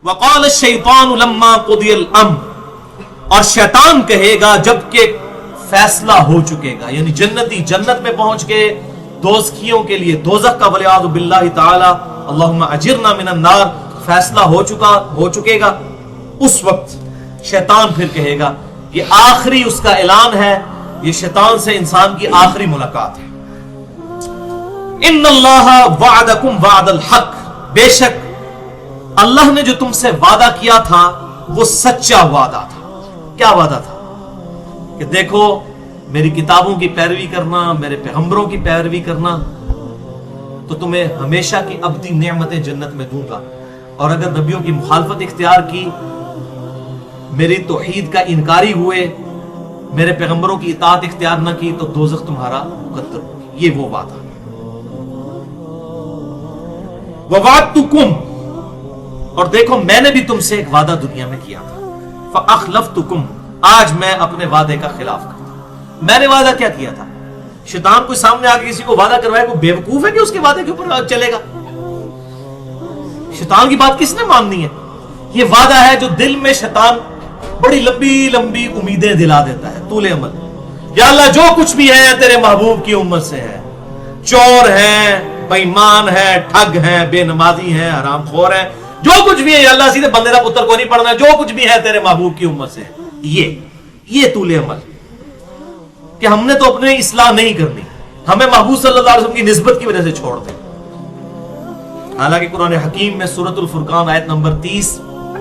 وقال الشیطان لما قضی الامر، اور شیطان کہے گا جب کہ فیصلہ ہو چکے گا، یعنی جنتی جنت میں پہنچ کے دوزخیوں کے لیے دوزخ کا والعیاذ باللہ تعالی اللہم اجرنا من النار فیصلہ ہو چکے گا، اس وقت شیطان پھر کہے گا، یہ آخری اس کا اعلان ہے، یہ شیطان سے انسان کی آخری ملاقات ہے، ان اللہ وعدکم وعد الحق، بے شک اللہ نے جو تم سے وعدہ کیا تھا وہ سچا وعدہ تھا۔ کیا وعدہ تھا؟ کہ دیکھو میری کتابوں کی پیروی کرنا، میرے پیغمبروں کی پیروی کرنا تو تمہیں ہمیشہ کی ابدی نعمتیں جنت میں دوں گا، اور اگر نبیوں کی مخالفت اختیار کی، میری توحید کا انکاری ہوئے، میرے پیغمبروں کی اطاعت اختیار نہ کی تو دوزخ تمہارا مقدر ہوگی۔ یہ وہ وعدہ۔ وَوَعَدْتُكُمْ، اور دیکھو میں نے بھی تم سے ایک وعدہ دنیا میں کیا تھا، فَأَخْلَفْتُكُمْ، آج میں اپنے وعدے کا خلاف کرتا ہوں۔ میں نے وعدہ کیا کیا تھا؟ شیطان کوئی سامنے آ کے کسی کو وعدہ کروائے، کوئی بیوقوف ہے کہ اس کے وعدے کے اوپر چلے گا؟ شیطان کی بات کس نے ماننی ہے؟ یہ وعدہ ہے جو دل میں شیطان بڑی لمبی لمبی امیدیں دلا دیتا ہے، طول عمل۔ یا اللہ جو کچھ بھی ہے تیرے محبوب کی امت سے ہے، چور ہیں، بے ایمان ہے، ٹھگ ہیں، بے نمازی ہیں، حرام خور ہیں، جو کچھ بھی ہے یا اللہ سیدھے بندے کا پتر کو نہیں پڑھنا ہے، جو کچھ بھی ہے تیرے محبوب کی امت سے ہے۔ یہ طول عمل کہ ہم نے تو اپنے اصلاح نہیں کرنی، ہمیں محبوب صلی اللہ علیہ وسلم کی نسبت کی وجہ سے چھوڑ دیں۔ حالانکہ قرآن حکیم میں سورۃ الفرقان آیت نمبر 30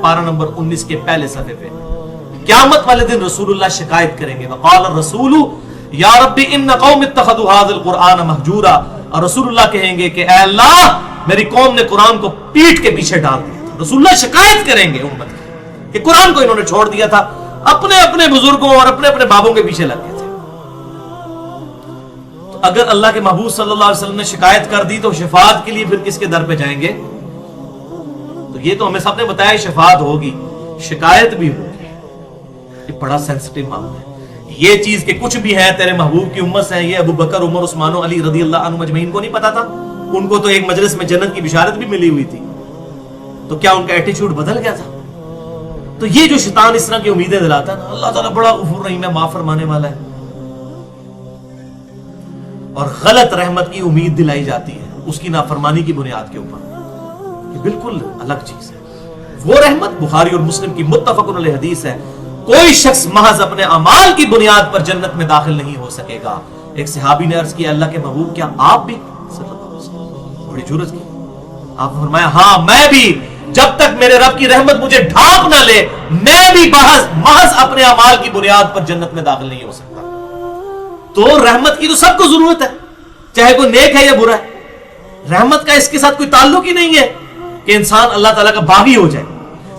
پارہ نمبر 19 کے پہلے صفحے پہ قیامت والے دن رسول اللہ شکایت کریں گے، وقال الرسول یا رب ان قوم اتخذوا هذا القرآن مہجورا، اور رسول اللہ کہیں گے کہ اے اللہ میری قوم نے قرآن کو پیٹ کے پیچھے ڈال دیا تھا۔ رسول اللہ شکایت کریں گے امت کی کہ قرآن کو انہوں نے چھوڑ دیا تھا، اپنے اپنے بزرگوں اور اپنے اپنے بابوں کے پیچھے لگ گئے تھے۔ تو اگر اللہ کے محبوب صلی اللہ علیہ وسلم نے شکایت کر دی تو شفاعت کے لیے پھر کس کے در پہ جائیں گے؟ تو یہ تو ہمیں سب نے بتایا شفاعت ہوگی، شکایت بھی ہوگی، یہ بڑا سینسٹیو معاملہ ہے۔ یہ چیز کہ کچھ بھی ہے تیرے محبوب کی امت سے ہے، یہ ابو بکر، عمر، عثمان و علی رضی اللہ عنہم اجمعین کو نہیں پتا تھا؟ ان کو تو ایک مجلس میں جنت کی بشارت بھی ملی ہوئی تھی، تو کیا ان کا ایٹیچیوڈ بدل گیا تھا؟ تو یہ جو شیطان اس طرح کی امیدیں دلاتا ہے نا، اللہ تعالیٰ بڑا غفور رحیم ہے، معاف فرمانے والا ہے، اور غلط رحمت کی امید دلائی جاتی ہے اس کی نافرمانی کی بنیاد کے اوپر، یہ بالکل الگ چیز ہے۔ وہ رحمت بخاری اور مسلم کی متفق علیہ حدیث ہے، کوئی شخص محض اپنے اعمال کی بنیاد پر جنت میں داخل نہیں ہو سکے گا۔ ایک صحابی نے عرض کیا اللہ کے محبوب کیا آپ بھی؟ صلی اللہ علیہ وسلم بڑی جرأت کی، آپ نے فرمایا ہاں میں بھی، جب تک میرے رب کی رحمت مجھے ڈھانپ نہ لے میں بھی محض اپنے اعمال کی بنیاد پر جنت میں داخل نہیں ہو سکتا۔ تو رحمت کی تو سب کو ضرورت ہے، چاہے کوئی نیک ہے یا برا ہے۔ رحمت کا اس کے ساتھ کوئی تعلق ہی نہیں ہے کہ انسان اللہ تعالیٰ کا باغی ہو جائے،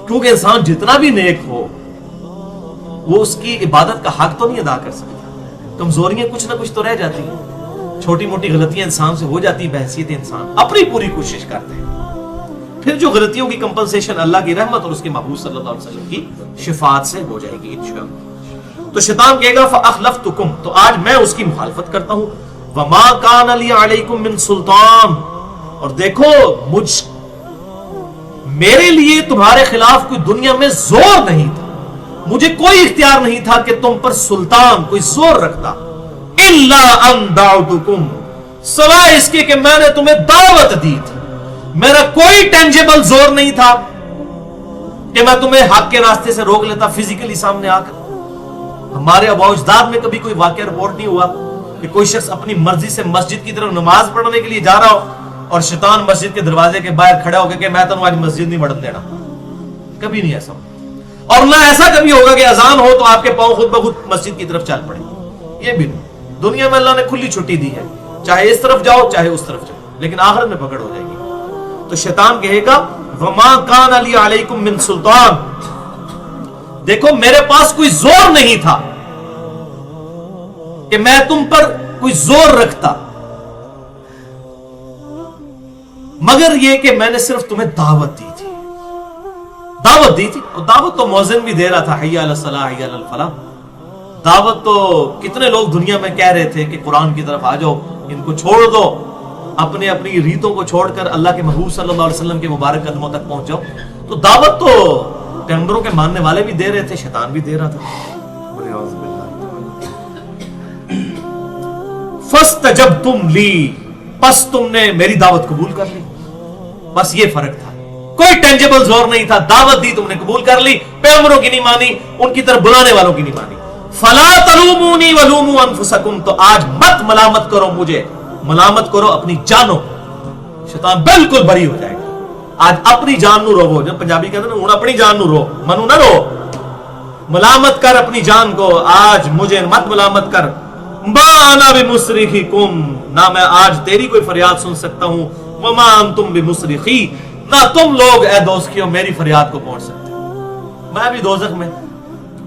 کیونکہ انسان جتنا بھی نیک ہو وہ اس کی عبادت کا حق تو نہیں ادا کر سکتا، کمزوریاں کچھ نہ کچھ تو رہ جاتی ہیں، چھوٹی موٹی غلطیاں انسان سے ہو جاتی ہیں، بحیثیت انسان اپنی پوری کوشش کرتے ہیں، پھر جو غلطیوں کی کمپنسیشن اللہ کی رحمت اور اس کے محبوب صلی اللہ علیہ وسلم کی شفاعت سے ہو جائے گی انشاءاللہ۔ تو شیطان کہے گا فَأَخْلَفْتُكُمْ، تو آج میں اس کی مخالفت کرتا ہوں، وَمَا كَانَ لِي عَلَيْكُمْ مِنْ سُلْطَانٍ، اور دیکھو میرے لیے تمہارے خلاف کوئی دنیا میں زور نہیں تھا، مجھے کوئی اختیار نہیں تھا کہ تم پر سلطان کوئی زور رکھتا، إِلَّا أَن دَعُوتُكُمْ، سوائے اس کے کہ میں نے تمہیں دعوت دی تھی، میرا کوئی ٹینجیبل زور نہیں تھا کہ میں تمہیں حق کے راستے سے روک لیتا فزیکلی سامنے آ کر۔ ہمارے آباء و اجداد میں کبھی کوئی واقعہ رپورٹ نہیں ہوا کہ کوئی شخص اپنی مرضی سے مسجد کی طرف نماز پڑھنے کے لیے جا رہا ہو اور شیطان مسجد کے دروازے کے باہر کھڑا ہو گیا کہ میں تمہیں آج مسجد نہیں بڑھن دینا، کبھی نہیں ایسا ہوا، اور نہ ایسا کبھی ہوگا کہ اذان ہو تو آپ کے پاؤں خود بخود مسجد کی طرف چل پڑے، یہ بھی نہیں۔ دنیا میں اللہ نے کھلی چھٹی دی ہے، چاہے اس طرف جاؤ چاہے اس طرف جاؤ، لیکن آخرت میں پکڑ ہو جائے گی۔ تو شیطان کہے گا وَمَا كَانَ لِي عَلَيْكُمْ مِنْ سُلْطَانٍ، دیکھو میرے پاس کوئی زور نہیں تھا کہ میں تم پر کوئی زور رکھتا، مگر یہ کہ میں نے صرف تمہیں دعوت دی تھی، اور دعوت تو مؤذن بھی دے رہا تھا، حی علی الصلاح حی علی الفلاح۔ دعوت تو کتنے لوگ دنیا میں کہہ رہے تھے کہ قرآن کی طرف آ جاؤ، ان کو چھوڑ دو، اپنی ریتوں کو چھوڑ کر اللہ کے محبوب صلی اللہ علیہ وسلم کے مبارک قدموں تک پہنچ جاؤ۔ تو دعوت تو پیغمبروں کے ماننے والے بھی دے رہے تھے، شیطان بھی دے رہا تھا. فاستجبتم لی، پس تم نے میری دعوت قبول کر لی. بس یہ فرق تھا، کوئی ٹینجیبل زور نہیں تھا. دعوت دی تم نے قبول کر لی، پیغمبروں کی نہیں مانی، ان کی طرف بلانے والوں کی نہیں مانی. فلا تلومونی ولوموا انفسکم، تو آج مت ملامت کرو مجھے، ملامت کرو اپنی جانوں. شیطان بالکل بری ہو جائے گا. آج اپنی جان نو رو، جب پنجابی کہتے ہیں نا ہن اپنی جان نو رو، منو نہ رو، ملامت کر اپنی جان کو. آج مجھے مت ملامت کر. ما انا بمصرخکم، نہ میں آج تیری کوئی فریاد سن سکتا ہوں. وما انتم بمصرخی، نہ تم لوگ اے دوستیوں میری فریاد کو پہنچ سکتے. میں بھی دوزخ میں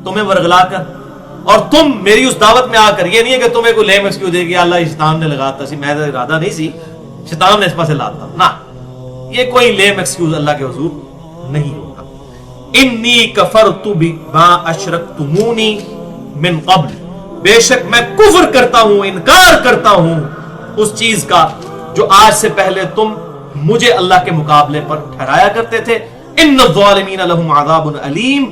تمہیں ورگلا کر اور تم میری اس دعوت میں آ کر، یہ نہیں ہے کہ تمہیں کوئی لیم ایکسکیوز دے کہ اللہ شیطان نے لگاتا سی، میں ارادہ نہیں سی، شیطان نے اس پاس سے لاتا نہ، یہ کوئی لیم ایکسکیوز اللہ کے حضور نہیں ہوگا. انی کفرت بما اشرکتمونی من قبل، بے شک میں کفر کرتا ہوں، انکار کرتا ہوں اس چیز کا جو آج سے پہلے تم مجھے اللہ کے مقابلے پر ٹھہرایا کرتے تھے. ان الظالمین لهم عذاب علیم،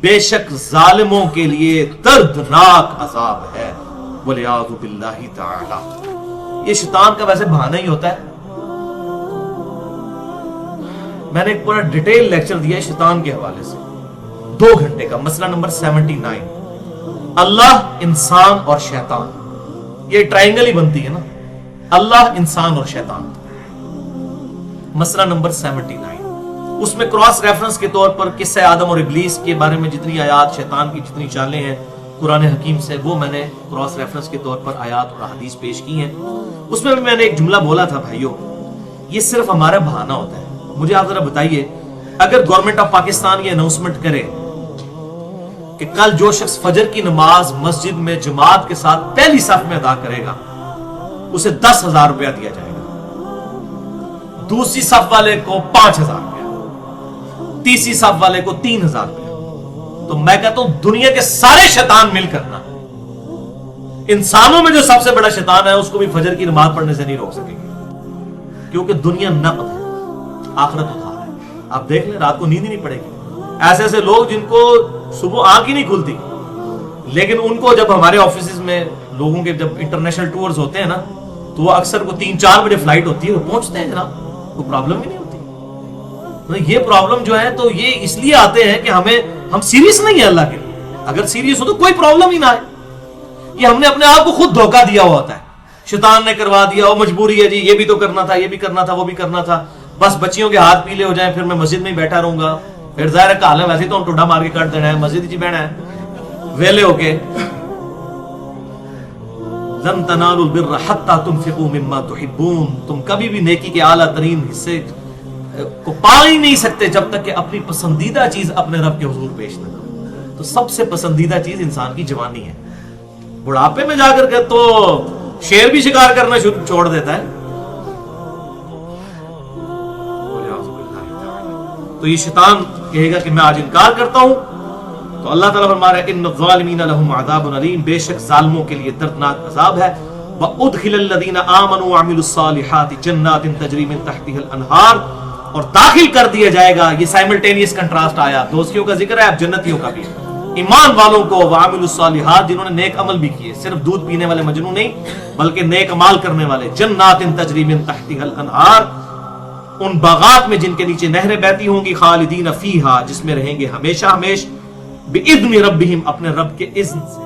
بے شک ظالموں کے لیے دردناک عذاب ہے. والعیاذ باللہ تعالی. یہ شیطان کا ویسے بہانہ ہی ہوتا ہے. میں نے ایک پورا ڈیٹیل لیکچر دیا ہے شیطان کے حوالے سے 2 گھنٹے کا، مسئلہ نمبر 79. اللہ، انسان اور شیطان، یہ ٹرائنگل ہی بنتی ہے نا، اللہ، انسان اور شیطان. مسئلہ نمبر 79، اس میں کراس ریفرنس کے طور پر قصہ آدم اور ابلیس کے بارے میں جتنی آیات، شیطان کی جتنی چالیں ہیں قرآن حکیم سے، وہ میں نے کراس ریفرنس کے طور پر آیات اور حدیث پیش کی ہیں. اس میں بھی میں نے ایک جملہ بولا تھا، بھائیو یہ صرف ہمارا بہانہ ہوتا ہے. مجھے آپ ذرا بتائیے، اگر گورنمنٹ آف پاکستان یہ اناؤنسمنٹ کرے کہ کل جو شخص فجر کی نماز مسجد میں جماعت کے ساتھ پہلی صف میں ادا کرے گا اسے 10,000 روپیہ دیا جائے گا، دوسری صف والے کو 5,000 روپیہ، تیسری صف والے کو 3,000 روپیہ. تو میں کہتا ہوں دنیا کے سارے شیطان مل کرنا، انسانوں میں جو سب سے بڑا شیطان ہے اس کو بھی فجر کی نماز پڑھنے سے نہیں روک سکے گی، کیونکہ دنیا نقد ہے، آخرت ادھار ہے. آپ دیکھ لیں رات کو نیند ہی نہیں پڑے گی. ایسے ایسے لوگ جن کو صبح آنکھ ہی نہیں کھلتی، لیکن ان کو جب ہمارے آفیسز میں لوگوں کے جب انٹرنیشنل ٹورز ہوتے ہیں نا تو وہ اکثر کو 3-4 بجے فلائٹ ہوتی ہے، وہ پہنچتے ہیں جناب، کوئی پرابلم ہی نہیں ہوتی. یہ پرابلم جو ہے تو یہ اس لیے آتے ہیں کہ ہم سیریس نہیں ہیں اللہ کے لیے. اگر سیریس ہو تو کوئی پرابلم ہی نہ آئے. یہ ہم نے اپنے آپ کو خود دھوکہ دیا ہوا ہوتا ہے، شیطان نے کروا دیا، وہ مجبوری ہے جی، یہ بھی تو کرنا تھا، یہ بھی کرنا تھا، وہ بھی کرنا تھا، بس بچیوں کے ہاتھ پیلے ہو جائیں پھر میں مسجد میں ہی بیٹھا رہوں گا. پھر ظاہر ہے کہا ویسے تو ہم ٹوڈا مار کے کٹ دینا ہے، مسجد جی بہنا ہے ویلے ہو کے. لن تنالوا البر حتى تنفقوا مما تحبون، تم کبھی بھی نیکی کے اعلیٰ ترین حصے کو پا ہی نہیں سکتے جب تک کہ اپنی پسندیدہ چیز اپنے رب کے حضور پیش نہ کرو. تو سب سے پسندیدہ چیز انسان کی جوانی ہے. بڑھاپے میں جا کر کے تو شیر بھی شکار کرنا چھوڑ دیتا ہے. تو یہ شیطان کہے گا کہ میں آج انکار کرتا ہوں، تو اللہ تعالیٰ فرما رہا ہے ان الظالمین لهم عذاب علیم، بے شک ظالموں کے لیے دردناک عذاب ہے. وادخل الذین آمنوا وعملوا الصالحات جنات تجری من تحتها الانہار، اور داخل کر دیا جائے گا. یہ سائملٹینیس کنٹراسٹ آیا، دوستیوں کا ذکر ہے، اب جنتیوں کا بھی. ایمان والوں کو وعملوا الصالحات، جنہوں نے نیک عمل بھی کیے، صرف دودھ پینے والے مجنو نہیں بلکہ نیک عمال کرنے والے. جنات تجری من تحتها الانہار، ان باغات میں جن کے نیچے نہریں بہتی ہوں گی. خالدین فیہا، جس میں رہیں گے ہمیشہ ہمیش. بِإِذْنِ ربہم، اپنے رب کے اذن سے.